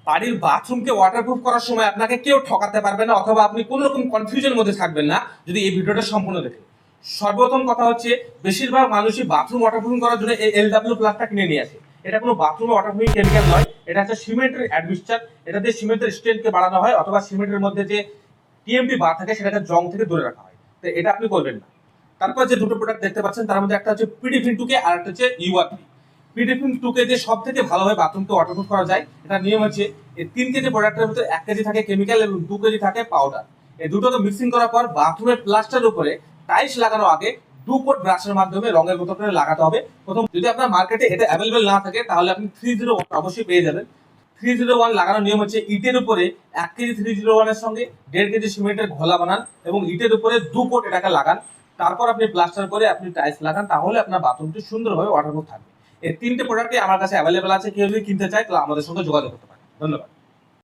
বাড়ির বাথরুমকে ওয়াটারপ্রুফ করার সময় আপনাকে কেউ ঠকাতে পারবে না, অথবা আপনি কোনো রকম কনফিউশনের মধ্যে থাকবেন না যদি এই ভিডিওটা সম্পূর্ণ দেখেন। সর্বপ্রথম কথা হচ্ছে, বেশিরভাগ মানুষই বাথরুম ওয়াটারপ্রুফিং করার জন্য এই LW প্লাসটা কিনে নিয়ে আসে। এটা কোনো বাথরুম ওয়াটারপ্রুফিং কেমিক্যাল নয়, এটা হচ্ছে সিমেন্টের অ্যাডমিক্সচার। এটা দিয়ে সিমেন্টের স্ট্রেংথকে বাড়ানো হয়, অথবা সিমেন্টের মধ্যে যে টিএমটি বার থাকে সেটাকে জং থেকে দূরে রাখা হয়। তো এটা আপনি করবেন না। তারপর যে দুটো প্রোডাক্ট দেখতে পাচ্ছেন তার মধ্যে একটা হচ্ছে পিডিফিন 2K আর একটা হচ্ছে UR3। পিডিফিন 2K দিয়ে সব থেকে ভালোভাবে বাথরুমকে ওয়াটারপ্রুফ করা যায়। এটা নিয়ম হচ্ছে, এই 3 কেজি প্রোডাক্টের ভিতরে 1 কেজি থাকে কেমিক্যাল এবং 2 কেজি থাকে পাউডার। এই দুটোকে মিক্সিং করার পর বাথরুমের প্লাস্টারের উপরে টাইলস লাগানোর আগে 2 কোট ব্রাশের মাধ্যমে রঙের বোতল করে লাগাতে হবে। প্রথম, যদি আপনার মার্কেটে এটা অ্যাভেলেবেল না থাকে তাহলে আপনি 301 অবশ্যই পেয়ে যাবেন। 301 লাগানোর নিয়ম হচ্ছে, ইটের উপরে 1 কেজি 301 এর সঙ্গে 1.5 কেজি সিমেন্টের ঘোলা বানান এবং ইটের উপরে 2 কোট এটাকে লাগান। তারপর আপনি প্লাস্টার করে আপনি টাইলস লাগান, তাহলে আপনার বাথরুমটি সুন্দরভাবে ওয়াটারপ্রুফ থাকবে। এই 3টে প্রোডাক্টই আমার কাছে অ্যাভেলেবেল আছে, কেউ যদি কিনতে চায় তাহলে আমাদের সঙ্গে যোগাযোগ করতে পারে। ধন্যবাদ।